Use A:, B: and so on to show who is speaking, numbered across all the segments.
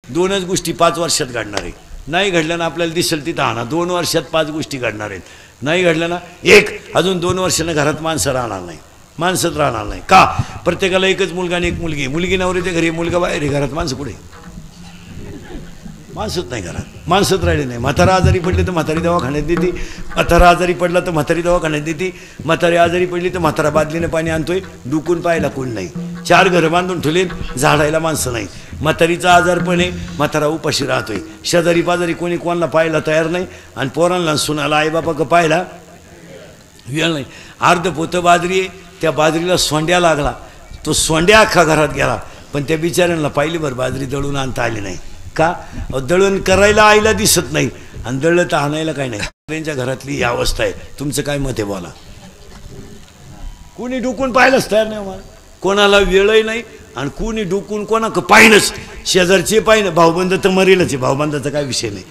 A: दोनच गोष्टी 5 वर्षात घडणार आहे. नाही घडल्या ना आपल्याला दिसेल तिथं आणा. 2 वर्षात 5 गोष्टी घडणार आहेत. नाही घडलं ना अजून 2 वर्षांना घरात माणसं राहणार नाही, माणसंच राहणार नाही. का? प्रत्येकाला एकच मुलगा आणि एक मुलगी. मुलगी नवऱ्याच्या घरी, मुलगा बाहेर, घरात माणसं कुठे? माणसंच नाही घरात, माणसंच राहिले नाही. म्हातारा आजारी पडली तर म्हातारी दवाखान्यात देते, म्हातारा आजारी पडला तर म्हातारी दवाखान्यात देते, म्हातारी आजारी पडली तर म्हातारा बादलीनं पाणी आणतोय, डुकून पाहायला कोण नाही, 4 घरं बांधून ठेवले, झाडायला माणसं नाही. म्हातारीचा आजारपण आहे, म्हातारा उपाशी राहतोय, शेजारी पाजारी कोणी कोणाला पाहायला तयार नाही, आणि पोरांना सुनाला आईबापा पाहायला वेळ नाही. अर्ध पोतं बाजरी आहे, त्या बाजरीला सोंड्या लागला, तो सोंड्या अख्खा घरात गेला, पण त्या बिचाऱ्यांना पाहिलीभर बाजरी दळून आणता आली नाही. का? दळण करायला आईला दिसत नाही, आणि दळलं तर आणायला काय नाही. त्यांच्या घरातली ही अवस्था आहे. तुमचं काय मत आहे बोला? कोणी डुकून पाहिलंच तयार नाही मला, कोणाला वेळही नाही, आणि कोणी डुकून कोणा पाहिनच. शेजारचे पाहिनं, भाऊबंद तर मरेलच आहे, भाऊबंदाचा काय विषय नाही,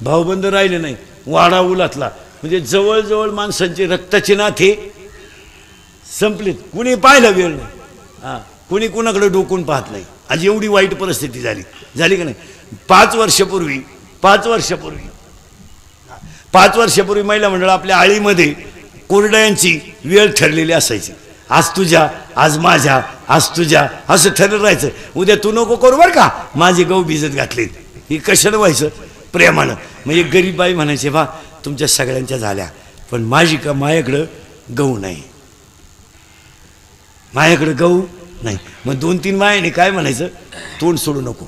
A: भाऊबंद राहिले नाही, वाडा उलातला. म्हणजे जवळजवळ माणसांचे रक्ताचे नाते संपलेत, कुणी पाहिलं वेळ नाही. हां, कुणी कुणाकडे डोकून पाहत नाही. आज एवढी वाईट परिस्थिती झाली का नाही? 5 वर्षापूर्वी महिला मंडळ आपल्या आळीमध्ये कोरड्यांची वेळ ठरलेली असायची. आज तुझ्या, आज माझ्या, आज तुझ्या, असं ठरलं राहायचं. उद्या तू नको करू बरं का, माझे गहू भिजत घातलेत. ही कशाला व्हायचं? प्रेमानं. मग एक गरीब बाई म्हणायचे, बा तुमच्या सगळ्यांच्या झाल्या, पण माझ्याकडं गहू नाही, माझ्याकडे गहू नाही. मग 2-3 मायाने काय म्हणायचं, तोंड सोडू नको,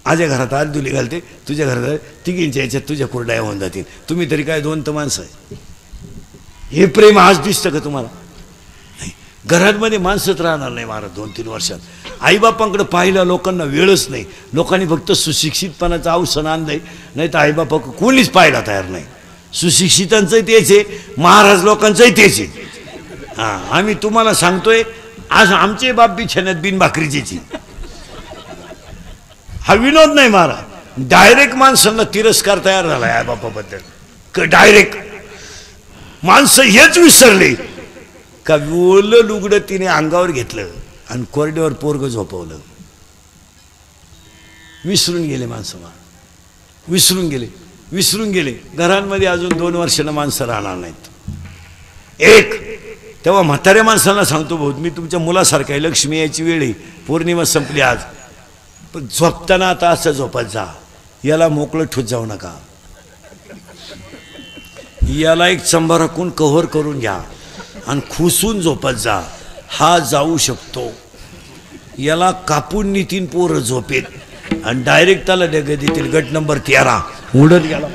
A: माझ्या घरात आज दुली घालते, तुझ्या घरात तिघींच्या याच्यात तुझ्या कुरड्या होऊन जातील, तुम्ही तरी काय 2 तर माणसं आहे. हे प्रेम आज दिसतं का तुम्हाला? नाही. घरांमध्ये माणसंच राहणार नाही महाराज 2-3 वर्षात. आईबापांकडे पाहिलं लोकांना वेळच नाही. लोकांनी फक्त सुशिक्षितपणाचं अवसान आणलंय, नाही तर आईबापा कोणीच पाहायला तयार नाही. सुशिक्षितांचंही तेच आहे, महाराज लोकांचंही तेच आहे. हां, आम्ही तुम्हाला सांगतोय, आज आमचे बाप बिछाण्यात बिन भाकरीची. हा विनोद नाही महाराज, डायरेक्ट माणसांना तिरस्कार तयार झाला आहे बापाबद्दल. डायरेक्ट माणसं हेच विसरले का ओलं लुगडं तिने अंगावर घेतलं आणि कोरड्यावर पोरग झोपवलं. विसरून गेले माणसं, विसरून गेले. घरांमध्ये अजून 2 वर्षांना माणसं राहणार नाहीत. तेव्हा म्हाताऱ्या माणसांना सांगतो, भाऊ मी तुमच्या मुलासारखा आहे, लक्ष्मी यायची वेळ आहे, पौर्णिमा संपली आज, पण झोपताना आता असं झोपत जा, याला मोकळं ठोत जाऊ नका, याला एक चंबा राखून कव्हर करून घ्या आणि खुसून झोपत जा. हा जाऊ शकतो, याला कापून नितीन पोरं झोपेत आणि डायरेक्ट त्याला डगे देतील. गट नंबर 13 उडत गेला.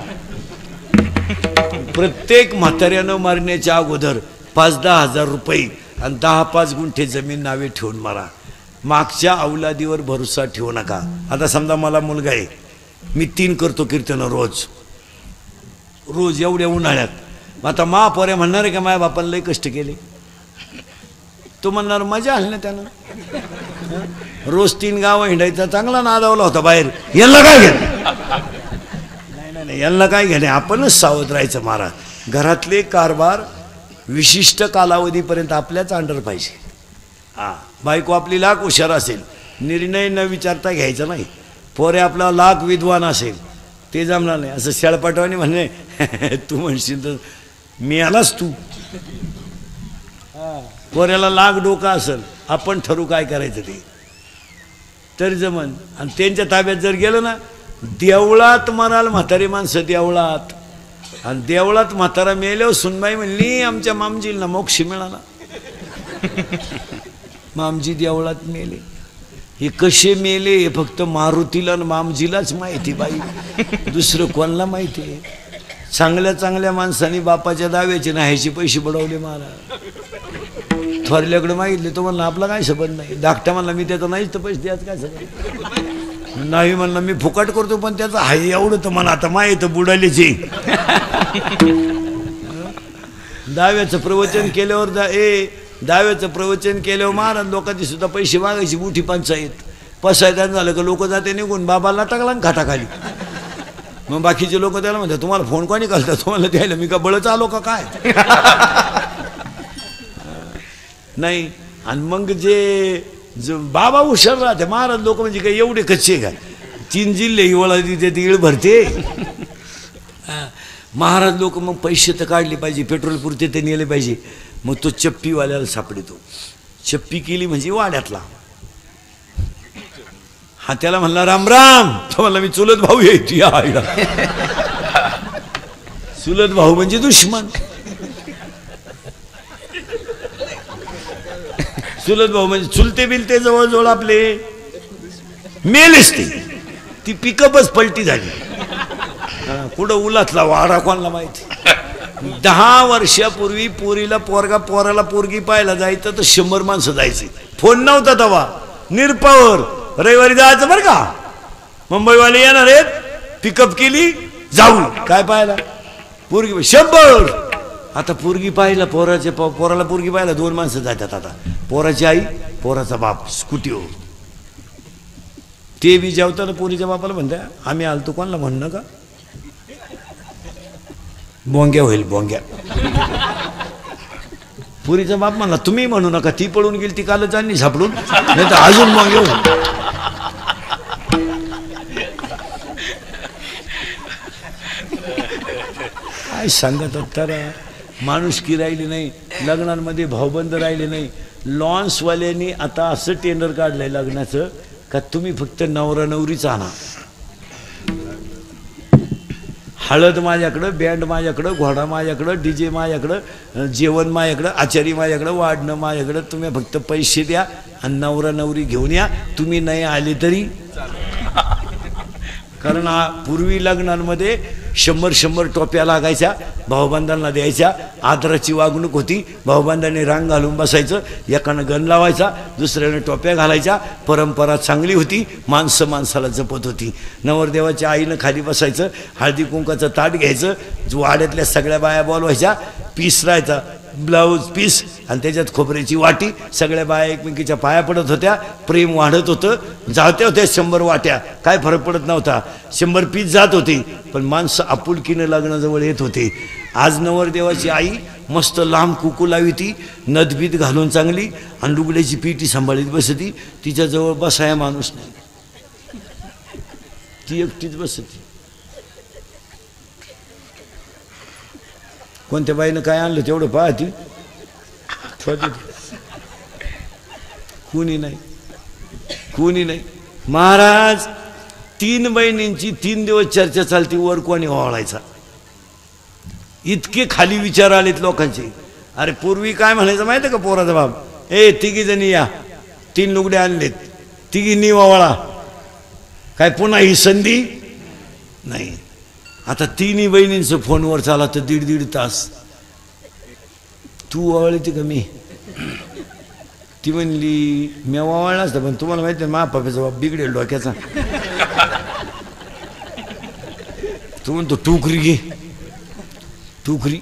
A: प्रत्येक म्हाताऱ्यानं मारण्याच्या अगोदर 5-10 हजार रुपये आणि 10-5 गुंठे जमीन नावे ठेवून मारा. मागच्या अवलादीवर भरोसा ठेवू नका. आता समजा मला मुलगा आहे, मी 3 करतो कीर्तनं रोज एवढ्या उन्हाळ्यात. आता महापोऱ्या म्हणणार आहे का माझ्या बापाला लई कष्ट केले? तो म्हणणार मजा आली ना त्यानं, रोज 3 गावं हिंडायचा, चांगला नादावला होता बाहेर, यांना काय घेणे? नाही, यांना काय घेणे? आपणच सावध राहायचं महाराज. घरातले कारभार विशिष्ट कालावधीपर्यंत आपल्याच अंडर पाहिजे. हां, बायको आपली लाख हुशार असेल, निर्णय न विचारता घ्यायचा नाही. पोरे आपला लाख विद्वान असेल, ते जमणार नाही. असं शेळपाटवानी म्हणणे, तू म्हणशील तर मी आलास तू. पोऱ्याला लाख डोका असेल, आपण ठरू काय करायचं ते तरी जमन. आणि त्यांच्या ताब्यात जर गेलं ना, देवळात म्हणाल म्हातारी माणसं, देवळात. आणि देवळात म्हातारा मेल्यावर सुनबाई म्हणली, आमच्या मामजीला मोक्ष मिळाला. मामजी देवळात मेले. हे कसे मेले हे फक्त मारुतीला आणि मामजीलाच माहिती बाई, दुसरं कोणाला माहिती आहे? चांगल्या माणसांनी बापाच्या दाव्याचे नाहीचे पैसे बुडवले महाराज. थोरल्याकडे मागितले, तो म्हणला आपला काय संबंध नाही. धाकट्या म्हणला मी त्याचा नाहीच तर पैसे द्यायचं काय संबंध नाही. म्हणला मी फुकट करतो, पण त्याचं हाय एवढं तर म्हणा आता माहिती बुडालीची. दाव्याचं प्रवचन केल्यावर दाव्याचं प्रवचन केल्यावर महाराज लोकांची सुद्धा पैसे मागायची मोठी पंचायत. पसायदान झालं का लोक जाते निघून, बाबाला टाकला खाटाखाली. मग बाकीचे लोक त्याला म्हणतात, तुम्हाला फोन कोणी करतात? तुम्हाला द्यायला मी का बळच आलो का काय? नाही. आणि मग जे बाबा हुशार राहते महाराज लोक, म्हणजे काय एवढे कच्चे काय, 3 जिल्हे हिवाळा तिथे तीळ भरते. महाराज लोक मग पैसे तर काढले पाहिजे, पेट्रोल पुरते ते नेले पाहिजे. मग तो चप्पीवाल्याला सापडतो. चप्पी केली म्हणजे वाड्यातला. हा त्याला म्हणला राम राम. तो म्हणला मी चुलत भाऊ यायची आईला. चुलत भाऊ म्हणजे दुश्मन. चुलत भाऊ म्हणजे चुलते बिलते जवळजवळ आपले मेलेच ते. ती पिकअपच पलटी झाली. कुठं उलातला वाडा कोणाला माहिती. 10 वर्षापूर्वी पोराला पोरगी पाहायला जायचं तर 100 माणसं जायचे. फोन नव्हता तेव्हा. निरपावर रविवारी जायचं बरं का. मुंबईवाले येणार आहेत. पिकअप केली जाऊ. काय पाहायला पोरगी 100. आता पोरगी पाहिला पोराला पोरगी पाहिला 2 माणसं जातात. आता पोराची आई पोराचा बाप स्कूटीवर. ते बी जेवताना पोरीच्या बापाला म्हणता आम्ही आलतो कोणाला म्हणणं का. बोंग्या होईल बोंग्या. पुरीचा बाप म्हणला तुम्ही म्हणू नका. ती पळून गेली ती कालच आणली सापडून. नाही तर अजून बोंग्या होईल. काय सांगत तर माणुसकी राहिली नाही. लग्नांमध्ये भाऊबंद राहिले नाही. लॉन्सवाल्यांनी आता असं टेंडर काढलंय लग्नाचं का तुम्ही फक्त नवरा नवरीच आणा. हळद माझ्याकडं, बँड माझ्याकडं, घोडा माझ्याकडं, डीजे माझ्याकडं, जेवण माझ्याकडं, आचारी माझ्याकडं, वाढणं माझ्याकडं. तुम्ही फक्त पैसे द्या आणि नवरा नवरी घेऊन या. तुम्ही नाही आले तरी. कारण पूर्वी लग्नांमध्ये 100 टोप्या लागायच्या. भाऊबंधांना द्यायच्या. आदराची वागणूक होती. भाऊबंधांनी रांग घालून बसायचं. एकानं गण लावायचा, दुसऱ्यानं टोप्या घालायच्या. परंपरा चांगली होती. माणसं माणसाला जपत होती. नवरदेवाच्या आईनं खाली बसायचं. हळदी कुंकाचं ताट घ्यायचं. वाड्यातल्या सगळ्या बाया बोलवायच्या. पीस राहायचा, ब्लाऊज पीस आणि त्याच्यात खोबऱ्याची वाटी. सगळ्या बाया एकमेकीच्या पाया पडत होत्या. प्रेम वाढत होतं. जाते होत्या 100 वाट्या. काय फरक पडत नव्हता. 100 पीस जात होती. पण माणसं आपुलकीनं लग्नाजवळ येत होते. आज नवरदेवाची आई मस्त लांब कुकू लावी ती. नदबीत घालून चांगली आणि लुगड्याची पिठी सांभाळीत बसती. तिच्याजवळ बसाया माणूस नाही. ती एकटीच बसती. कोणत्या बाईनं काय आणलं तेवढं पाहती. कुणी नाही, कुणी नाही. महाराज 3 बहिणींची 3 दिवस चर्चा चालती. वर कोणी ओवाळायचा. इतके खाली विचार आलेत लोकांचे. अरे पूर्वी काय म्हणायचं माहिती का पोराचा बाप. 3घी जणी या. 3 लुगडे आणलेत. 3घींनी ओवाळा. काय पुन्हा ही संधी नाही. आता 3ही बहिणींचं फोनवर चाला तर 1.5 तास. तू ओवाळली का मी. ती म्हणली मी ओवाळला असता पण तुम्हाला माहिती आहे मा पप्याचा बाप बिघडेल डोक्याचा. तू म्हणतो टुकरी घे. टुकरी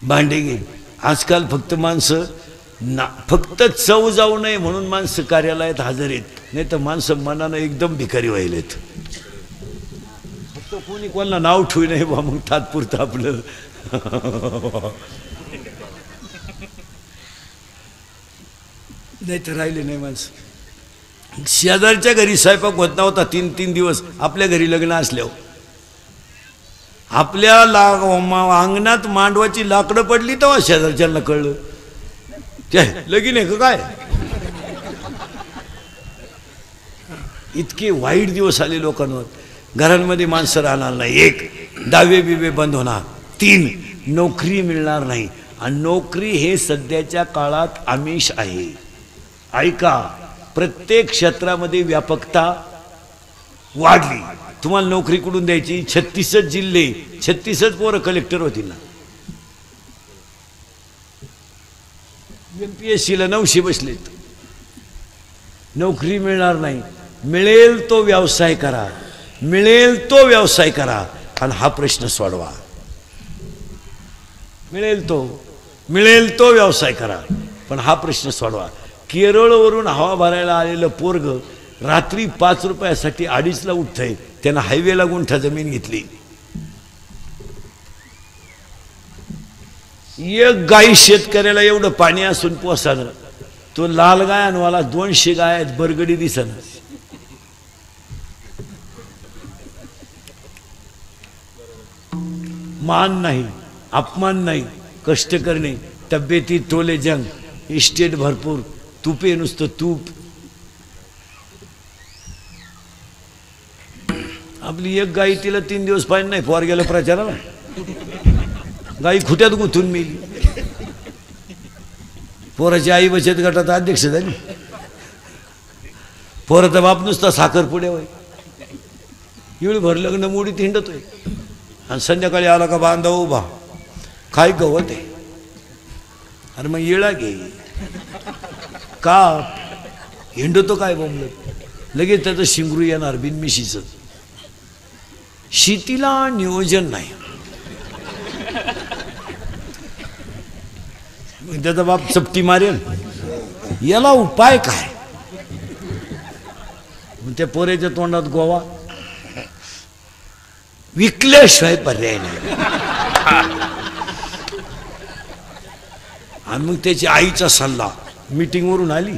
A: भांडे घे. आजकाल फक्त माणसं फक्त चव जाऊ नये म्हणून माणसं कार्यालयात हजर आहेत. नाही तर माणसं मनानं एकदम भिकारी व्हायलेत. फक्त कोणी कोणाला नाव ठेवू नये बा. मग तात्पुरतं आपलं. नाही तर राहिले नाही माणसं. शेजारच्या घरी स्वयंपाक होत नव्हता 3 दिवस. आपल्या घरी लग्न असल्यावर आपल्या अंगणात मांडवाची लाकडं पडली तेव्हा शेजारच्यांना कळलं ते लगीन आहे का काय. इतके वाईट दिवस आले लोकांवर. घरांमध्ये माणसं राहणार नाही. 1 दावे बिबे बंद होणार. 3 नोकरी मिळणार नाही. आणि नोकरी हे सध्याच्या काळात आमिष आहे. ऐका प्रत्येक क्षेत्रामध्ये व्यापकता वाढली. तुम्हाला नोकरी कुठून द्यायची. 36 जिल्हे 36 पोरं कलेक्टर होतील ना. MPSCला 900 बसलेत. नोकरी मिळणार नाही. मिळेल तो व्यवसाय करा. मिळेल तो व्यवसाय करा आणि हा प्रश्न सोडवा. मिळेल तो व्यवसाय करा पण हा प्रश्न सोडवा. केरळवरून हवा भरायला आलेलं पोरग रात्री 5 रुपयासाठी 2:30ला उठतंय. त्यानं हायवेला गुंठा जमीन घेतली. एक गाई शेतकऱ्याला एवढं पाणी असून पोसानं. तो लाल गाय आणवाला 200 गाय आहेत. बरगडी दिसना. मान नाही, अपमान नाही, कष्ट करणे, तब्येती तोले जंग, इस्टेट भरपूर, तुपे नुसतं तूप. आपली एक गाई तिला 3 दिवस पाणी नाही, पोर गेलं प्रचाराला, गाई खुट्यात गुंतून मेली. पोराची आई बचत गटात अध्यक्ष झाली. पोराचा बाप नुसता साखरपुड्या वय एवढी भर लग्न मोडीत हिंडतोय. आणि संध्याकाळी आला का बांधा उभा, काय गवत आहे. अरे मग येळा घे का हिंडतो काय बोंबलत, लगेच त्याचं शिंगरू येणार बिनमिशीचं. शेतीला नियोजन नाही. त्याचा बाप चपटी मारेल, याला उपाय काय. त्या पोऱ्याच्या तोंडात गोवा, विकल्याशिवाय पर्याय नाही. आणि मग त्याची आईचा सल्ला मीटिंगवरून आली,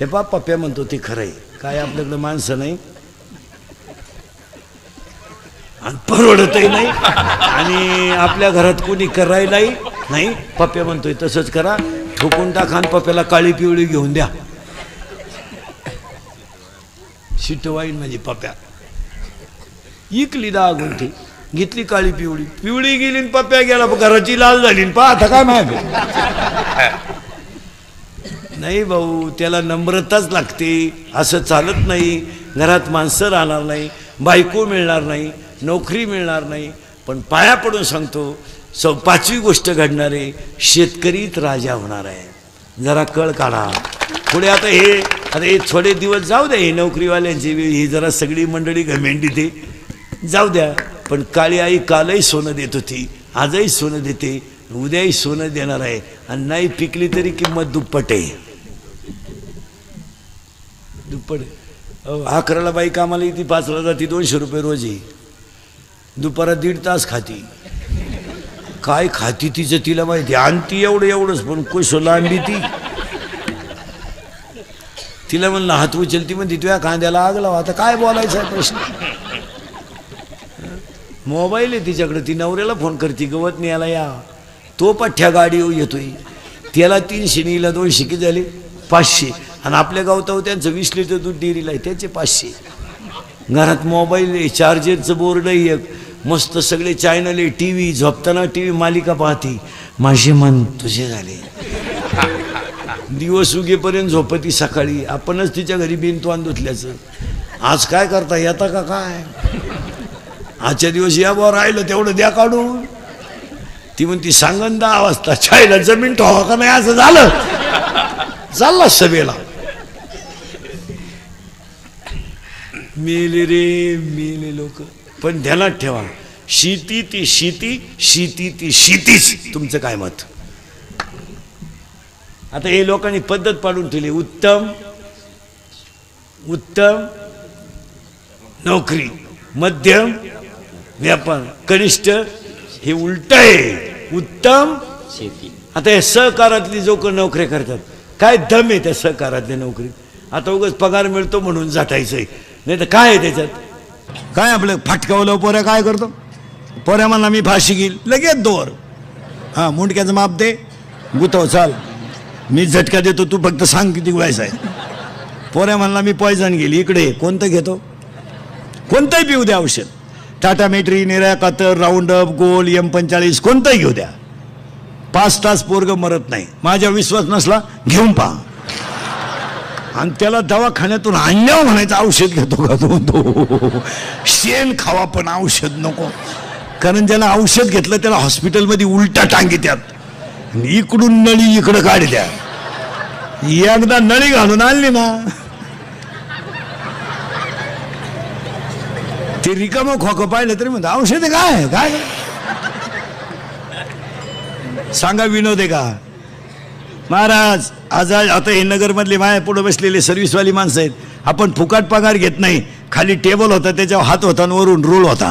A: हे पप्प्या म्हणतो ते खरं आहे, काय आपल्याकडे माणसं नाही आणि परवडतही नाही आणि आपल्या घरात कोणी करायलाही नाही. पप्प्या म्हणतोय तसंच करा, ठोकून टाका आणि पप्प्याला काळी पिवळी घेऊन द्या. शिटवाईन म्हणजे पप्प्या इकली 10 गुंठे, घेतली काळी पिवळी, पिवळी गेली पप्प्या गेला, घराची लाल झाली. आता काय माहिती नाही भाऊ, त्याला नम्रताच लागते. असं चालत नाही. घरात माणसं राहणार नाही, बायको मिळणार नाही, नोकरी मिळणार नाही. पण पाया पडून सांगतो, 5वी गोष्ट घडणार आहे, शेतकरीच राजा होणार आहे. जरा कळ काढा पुढे. आता हे थोडे दिवस जाऊ द्या, हे नोकरीवाल्यांची ही जरा सगळी मंडळी घमेंडी ते जाऊ द्या. पण काळी आई कालही सोनं देत होती, आजही सोनं देते, उद्याही सोनं देणार आहे. आणि नाही पिकली तरी किंमत दुप्पट आहे, दुप्पट. 11ला बाई कामाला येते, 5ला जाती, 200 रुपये रोज आहे. दुपारात 1.5 तास खाती. काय खाती तिचं तिला माहिती. आणती एवढंच, पण कुश लांबी ती. तिला म्हणलं हात उचलती, म्हणते तुझ्या कांद्याला आग लावा. आता काय बोलायचा प्रश्न. मोबाईल आहे तिच्याकडे, ती नवऱ्याला फोन करते, गवत न्यायला या. तो पठ्ठ्या गाडी येतोय, त्याला 300 नीला 200 किती झाले 500. आणि आपल्या गावताव त्यांचं 20 लिटर दूध डेअरीला आहे, त्याचे 500. घरात मोबाईल आहे, चार्जरचं बोर्ड आहे एक, मस्त सगळे चॅनल आहे, टी व्ही, झोपताना टी व्ही मालिका पाहती. माझे मन तुझे झाले. दिवस उगेपर्यंत झोपती, सकाळी आपणच तिच्या घरी बिनतोंड धुतल्याचं. आज काय करता येता का काय. आजच्या दिवस या बा राहिलं तेवढं द्या काढून. ती म्हणती सांगन 10 वाजता चायला जमीन ठेवा का नाही. असं झालं, चालला सभेला. मेले रे मेले लोक. पण ध्यानात ठेवा, शेती ती शेती, शेती ती शेतीच. तुमचं काय मत. आता हे लोकांनी पद्धत पाडून ठेवली, उत्तम उत्तम नोकरी, मध्यम व्यापार, कनिष्ठ हे उलट आहे, उत्तम शेती. आता हे सहकारातली जो कोण नोकरी करतात, काय दम आहे त्या सहकारातल्या नोकरीत. आता उगाच पगार मिळतो म्हणून जाटायचंय, नाही तर काय आहे त्याच्यात. काय आपलं फाटकावलं पोऱ्या काय करतो. पोऱ्या म्हणला मी फाशी घेईल, लगेच दोर. हां, मुंडक्याचं माप दे, गुतव, चाल, मी झटका देतो, तू फक्त सांग किती वयस आहे. पोऱ्या म्हणला मी पॉयझन गेली, इकडे कोणतं घेतो, कोणतंही पिऊ द्या औषध. टाटा मेट्री, निऱ्या कातर, राऊंड अप, गोल, M45 कोणतंही घेऊ द्या, 5 तास पोरग मरत नाही. माझ्या विश्वास नसला घेऊन पहा. आणि त्याला दवाखान्यातून आणल्यावर म्हणायचं औषध घेतो का तो. शेण खावा पण औषध नको. कारण ज्याला औषध घेतलं त्याला हॉस्पिटलमध्ये उलटा टांगी त्यात, इकडून नळी इकडं काढल्या. एकदा नळी घालून आणली ना, ते रिकामं खोकं पाहिलं तरी म्हणतो औषध काय काय सांगा. विनोद आहे का महाराज. आज आता हे नगरमधले माया पुढे बसलेले सर्व्हिसवाली माणसं आहेत. आपण फुकाट पगार घेत नाही. खाली टेबल होता, त्याच्यावर हात होता आणि वरून रोल होता,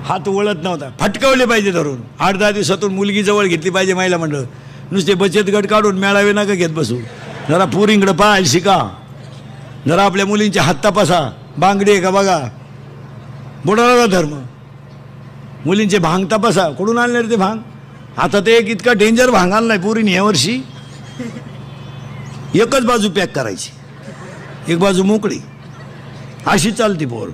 A: हात वळत नव्हता. फटकावले पाहिजे धरून. 8-10 दिवसातून मुलगी जवळ घेतली पाहिजे महिला मंडळ. नुसते बचत गट काढून मेळावे नका घेत बसू. जरा पोरींकडे पाहायला शिका, जरा आपल्या मुलींचे हात तपासा, बांगडी आहे का बघा. बुडाला धर्म. मुलींचे भांग तपासा, कुठून आणले रे ते भांग? आता ते एक इतका डेंजर भांग आणलाय पोरीने यावर्षी, एकच बाजू पॅक करायची, एक बाजू मोकळी, अशी चालती पोर.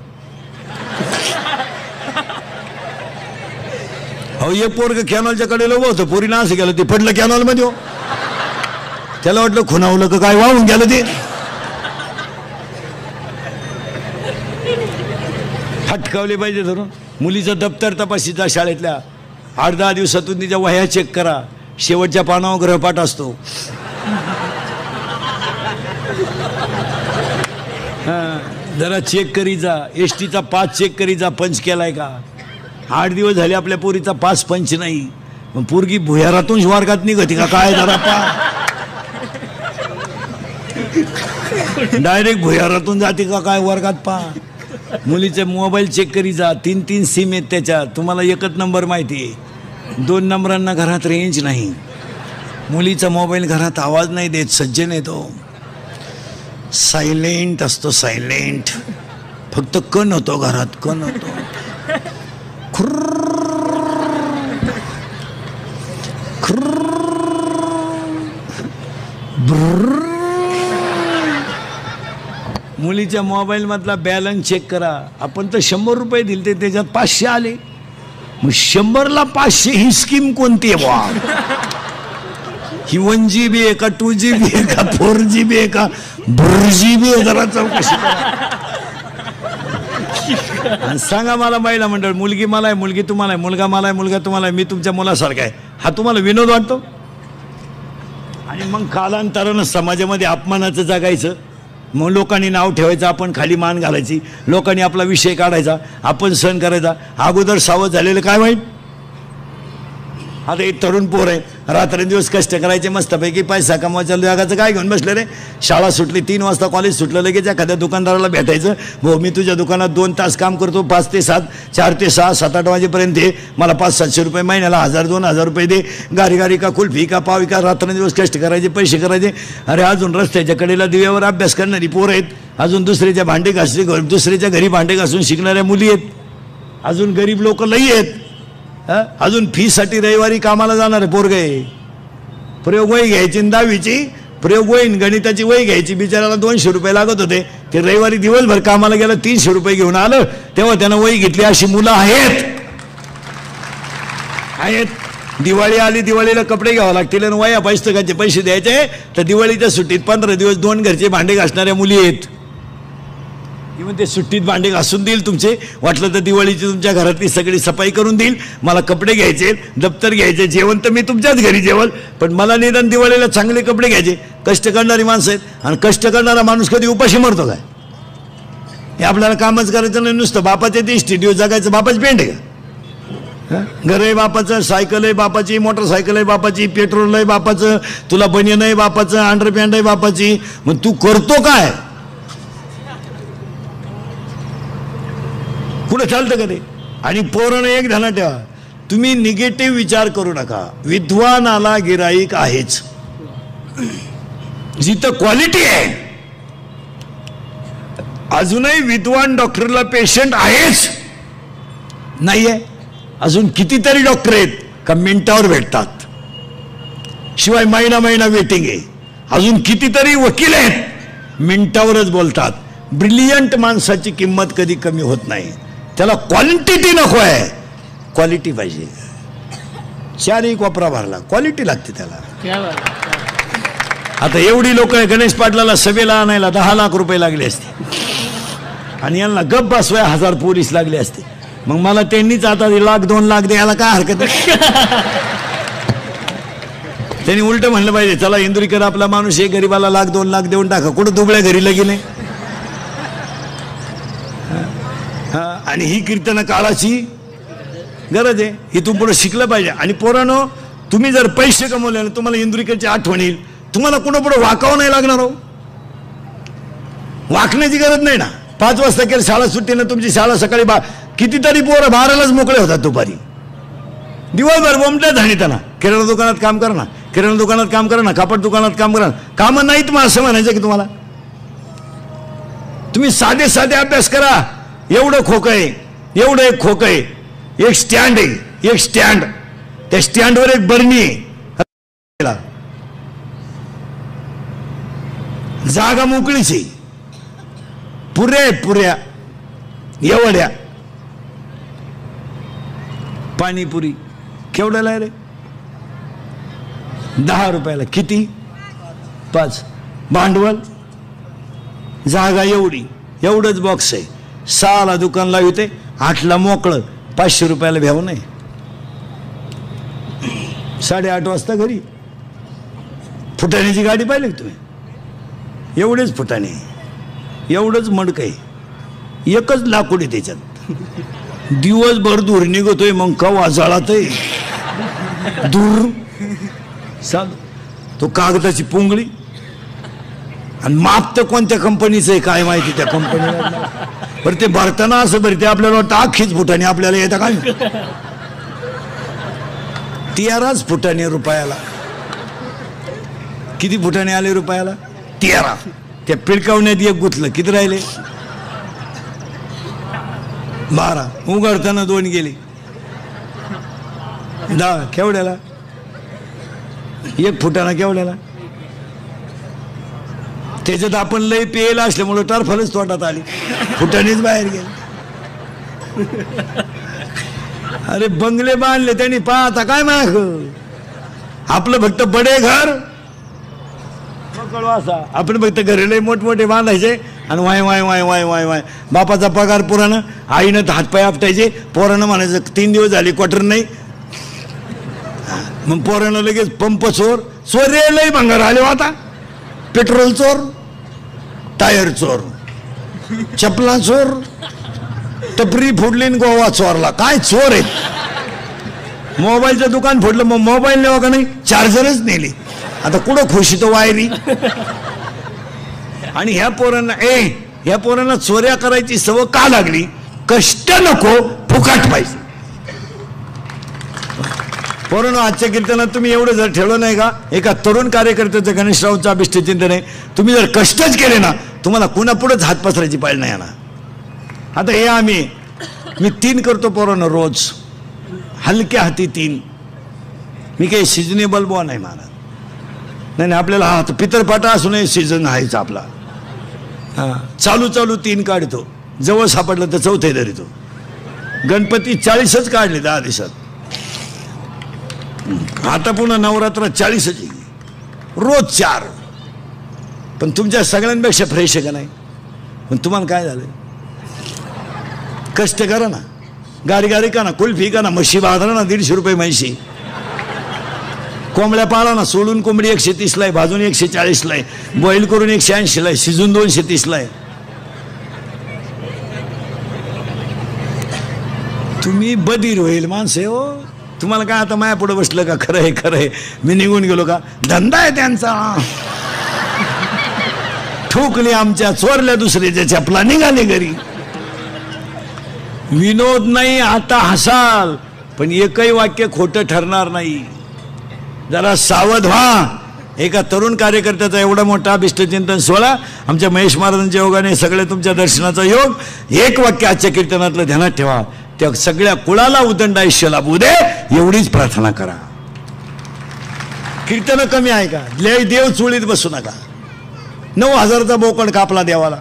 A: अहो एक पोरग कॅनॉलच्या कडेला उभं होतं, पोरीनं असं गेलं, ते पडलं कॅनॉल मध्ये. त्याला वाटलं खुणावलं का काय, वाहून गेलं ते. हटकावले पाहिजे धरून. मुलीचं दप्तर तपासीचा शाळेतल्या, 8-10 दिवसातून तिच्या वह्या चेक करा, शेवटच्या पानावर गृहपाठ असतो. जरा चेक करी जा, एसटीचा पास चेक करी जा, पंच केलाय का. 8 दिवस झाले आपल्या पोरीचा पास पंच नाही. मग पोरगी भुयारातून वर्गात निघती का काय, जरा पा डायरेक्ट भुयारातून जाते का काय वर्गात पा. मुलीचे मोबाईल चेक करी जा, 3 सिम आहेत त्याच्यात, तुम्हाला एकच नंबर माहिती आहे, 2 नंबरांना घरात रेंज नाही. मुलीचा मोबाईल घरात आवाज नाही देत, सज्जन येतो, सायलेंट असतो, सायलेंट, फक्त कण होतो घरात, कण होतो. मुलीच्या मोबाईल मधला बॅलन्स चेक करा. आपण तर 100 रुपये दिले, त्याच्यात 500 आले. मग 100ला 500 ही स्कीम कोणती आहे बा? ही 1GB आहे का, 2GB आहे का, 4GB आहे का, 4GB आहे? जरा चौकशी करा आणि सांगा मला. महिला मंडळ, मुलगी मला आहे, मुलगी तुम्हाला आहे, मुलगा मला आहे, मुलगा तुम्हाला आहे, मी तुमच्या मुलासारखा आहे, हा तुम्हाला विनोद वाटतो? आणि मग कालांतरानं समाजामध्ये अपमानाचं जगायचं. मग लोकांनी नाव ठेवायचं, आपण खाली मान घालायची, लोकांनी आपला विषय काढायचा, आपण सहन करायचा. अगोदर सावध झालेलं काय वाईट. आता एक तरुण पोर आहे, रात्रंदिवस कष्ट करायचे, मस्तपैकी पैसा कमवायचा, जगाचं काय घेऊन बसले रे. शाळा सुटली 3 वाजता, कॉलेज सुटलं, लगेच एखाद्या दुकानदाराला भेटायचं, भाऊ मी तुझ्या दुकानात 2 तास काम करतो, 5 ते 7, 4 ते 6, 7-8 वाजेपर्यंत दे मला, 500-700 रुपये महिन्याला, 1000-2000 रुपये दे, गारी का कुल्फी का पावी का, रात्रंदिवस कष्ट करायचे, पैसे करायचे. अरे अजून रस्त्याच्या कडेला दिव्यावर अभ्यास करणारी पोरं आहेत, अजून दुसऱ्याच्या दुसऱ्याच्या घरी भांडे घासून शिकणाऱ्या मुली आहेत, अजून गरीब लोक लई आहेत, अजून फीसाठी रविवारी कामाला जाणारे पोरगे. प्रयोग वही घ्यायची 10वीची, प्रयोग वही गणिताची वही घ्यायची, बिचाराला 200 रुपये लागत होते, ते रविवारी दिवसभर कामाला गेलं, 300 रुपये घेऊन आलं, तेव्हा त्यानं वही घेतली. अशी मुलं आहेत. दिवाळी आली, दिवाळीला कपडे घ्यावं लागतील आणि वया पुस्तकाचे पैसे द्यायचे, तर दिवाळीच्या सुट्टीत 15 दिवस 2 घरचे भांडे घासणाऱ्या मुली आहेत. ते सुट्टीत भांडे घासून देईल तुमचे, वाटलं तर दिवाळीची तुमच्या घरातली सगळी सफाई करून देईल, मला कपडे घ्यायचे, दप्तर घ्यायचे, जेवण तर मी तुमच्याच घरी जेवल, पण मला निदान दिवाळीला चांगले कपडे घ्यायचे. कष्ट करणारी माणसं आहेत. आणि कष्ट करणारा माणूस कधी उपाशी मरतो काय? हे आपल्याला कामच करायचं नाही, नुसतं बापाचे ते स्टुडिओ जगायचं. बापाची पेंट आहे का? घर आहे बापाचं, सायकल आहे बापाची, मोटरसायकल आहे बापाची, पेट्रोल आहे बापाचं, तुला बनियन आहे बापाचं, अंडरपॅन्ट आहे बापाची, मग तू करतो काय? पुढे चालतं का ते? आणि पोरानं एक ध्यानात ठेवा, तुम्ही निगेटिव्ह विचार करू नका. विद्वानाला गिराईक आहेच, जिथं क्वालिटी आहे. अजूनही विद्वान डॉक्टरला पेशंट आहेच नाहीये. अजून कितीतरी डॉक्टर आहेत का मिनिटावर भेटतात, शिवाय महिना वेटिंग आहे. अजून कितीतरी वकील आहेत मिनिटावरच बोलतात. ब्रिलियंट माणसाची किंमत कधी कमी होत नाही. त्याला क्वालिटी नको आहे, क्वालिटी पाहिजे. 4 कोपरा भरला, क्वालिटी लागते त्याला. आता एवढी लोक गणेश पाटलाला सभेला आणायला 10 लाख रुपये लागले असते, आणि यांना गप बसवाय 1000 पोलीस लागले असते. मग मला त्यांनीच आता 1 लाख 2 लाख द्यायला काय हरकत आहे? त्यांनी उलट म्हणलं पाहिजे, चला इंदुरीकर आपला माणूस आहे, गरीबाला 1 लाख 2 लाख देऊन टाका, कुठं दुबळ्या घरी लगी नाही. आणि ही कीर्तन काळाची गरज आहे, इथून पुढे शिकलं पाहिजे. आणि पोरांनो, तुम्ही जर पैसे कमवले ना, तुम्हाला इंदुरीकरची आठवण येईल, तुम्हाला कोणा पुढे वाकावं नाही लागणार. हो, वाकण्याची गरज नाही ना. 5 वाजता केलं शाळा सुट्टी ना, तुमची शाळा सकाळी कितीतरी पोरं 12लाच मोकळे होतात दुपारी. दिवसभर बोमट्या झाली त्यांना, किराणा दुकानात काम करा ना, किराणा दुकानात काम करा ना, कापड दुकानात काम करा ना. कामं नाहीत मग असं म्हणायचं की तुम्हाला? तुम्ही साधे अभ्यास करा. एवढं खोकं आहे, एवढं एक खोकं आहे, एक स्टँड आहे, एक स्टँड, त्या स्टँडवर एक बरणी आहे, जागा मोकळीच आहे, पुऱ्या आहेत, पुऱ्या एवढ्या. पाणीपुरी केवढ्याला आहे रे? 10 रुपयाला. किती? 5. भांडवल, जागा एवढी, एवढंच बॉक्स आहे. 6ला दुकान लावते, 8ला मोकळं, 500 रुपयाला भ्याव नाही. 8:30 वाजता घरी. फुटाण्याची गाडी पाहिली का तुम्ही? एवढेच फुटाणे, एवढंच मडक आहे, एकच लाकूड आहे त्याच्यात. दिवसभर दूर निघतोय, मग कवा जाळातय दूर सांग. तो कागदाची पुंगळी, आणि माप तर कोणत्या कंपनीचं आहे काय माहिती त्या कंपनीला. बरं ते भरताना असं भरते आपल्याला वाटतं अख्खीच फुटाणे आपल्याला येतं काय. 13च फुटाणे रुपयाला. किती फुटाणे आले रुपयाला? 13. त्या पिळकावण्यात एक गुतलं, किती राहिले? 12. उघडताना 2 गेले. 10 केवढ्याला? 1 फुटाणा केवढ्याला? त्याच्यात आपण लय पेल असल्यामुळं टरफलच तोंडात आली, फुटाणीच बाहेर गेले. अरे बंगले बांधले त्यांनी, पाहता काय माग. आपलं फक्त बडे घर, आपण फक्त घरी लय मोठमोठे बांधायचे, आणि वाय वाय वाय वाय वाय वाय. बापाचा पगार पुराणं, आईनं हातपाय आपटायचे, पोरानं म्हणायचं 3 दिवस झाले क्वार्टर नाही. मग पोरानं लगेच पंप चोर, चोर रे लय भंगार आले आता. पेट्रोल चोर, टायर चोर, चपला चोर, टपरी फोडली, गोवा चोरला. काय चोर आहेत. मोबाईलचं दुकान फोडलं, मग मोबाईल नेवा का नाही, चार्जरच नेली. आता कुठं खुशी तो वायरी. आणि ह्या पोरांना चोऱ्या करायची सवय का लागली? कष्ट नको, फुकट पाहिजे. पोरांनो, आजच्या कीर्तनात तुम्ही एवढं जर ठेवलं नाही का, एका तरुण कार्यकर्त्याचं गणेशरावचं अभिष्टचिंतन आहे. तुम्ही जर कष्टच केले ना, तुम्हाला कुणापुढेच हात पसरायची पाळी नाही येणार. आता हे मी 3 करतो पोरांनो रोज, हलक्या हाती 3. मी काही सिजनेबल बुवा नाही मानत. नाही आपल्याला हा पितरपाटा असू नये, सीझन आहेच आपला. चालू 3 काढतो, जवळ सापडलं तर 4थे धरितो. गणपती 40च काढले 10 दिवसात. आता पुन्हा नवरात्र 40च, रोज 4. पण तुमच्या सगळ्यांपेक्षा फ्रेश आहे का नाही? पण तुम्हाला काय झालं? कष्ट करा ना, गारी का ना, कुल्फी का ना, म्हशी बांधा ना, 150 रुपये म्हशी. कोंबड्या पाळा ना, सोडून कोंबडी 130ला आहे, भाजून 140ला आहे, बॉईल करून 180ला आहे, शिजून 230ला आहे. तुम्ही बधीर होईल माणसे हो. तुम्हाला काय आता माया पुढे बसलं का? खरं आहे, मी निघून गेलो का? धंदा आहे त्यांचा. ठोकले आमच्या, चोरल्या दुसऱ्याच्या चपला, निघाले घरी. विनोद नाही, आता हसाल, पण एकही वाक्य खोटं ठरणार नाही. जरा सावध व्हा. एका तरुण कार्यकर्त्याचा एवढा मोठा अभिष्टचिंतन सोहळा, आमच्या महेश महाराजांच्या योगाने सगळ्या तुमच्या दर्शनाचा योग. एक वाक्य आजच्या कीर्तनातलं ध्यानात ठेवा, त्या सगळ्या कुळाला उदंड आयुष्य लाभू दे, एवढीच प्रार्थना करा. कीर्तन कमी आहे का? देव चुळीत बसू नका. 9,000चा बोकड कापला देवाला,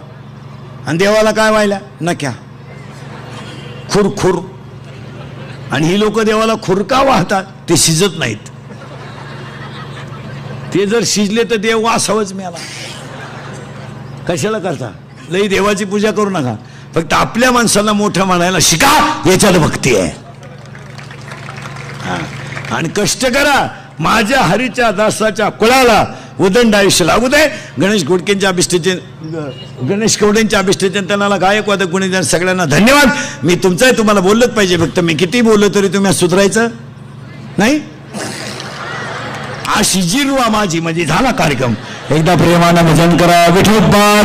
A: आणि देवाला काय व्हायला? नक्या खुर. आणि ही लोक देवाला खुरका वाहतात, ते शिजत नाहीत. ते जर शिजले तर देव वासावच मिळाला. कशाला करता? लई देवाची पूजा करू नका. फक्त आपल्या माणसाला मोठं म्हणायला शिका, याच्यात भक्ती आहे. आणि कष्ट करा. माझ्या हरीच्या दासाच्या कुळाला उदंड आयुष्य लागू दे. गणेश कवडेंच्या अभिष्टचिंतनाला गायक वादक गुणीजन सगळ्यांना धन्यवाद. मी तुमचं आहे, तुम्हाला बोललंच पाहिजे. फक्त मी किती बोललो तरी तुम्ही सुधारायचं नाही. अशी जिरवा माझी म्हणजे झाला कार्यक्रम. एकदा प्रेमानं भजन करा. विठोबा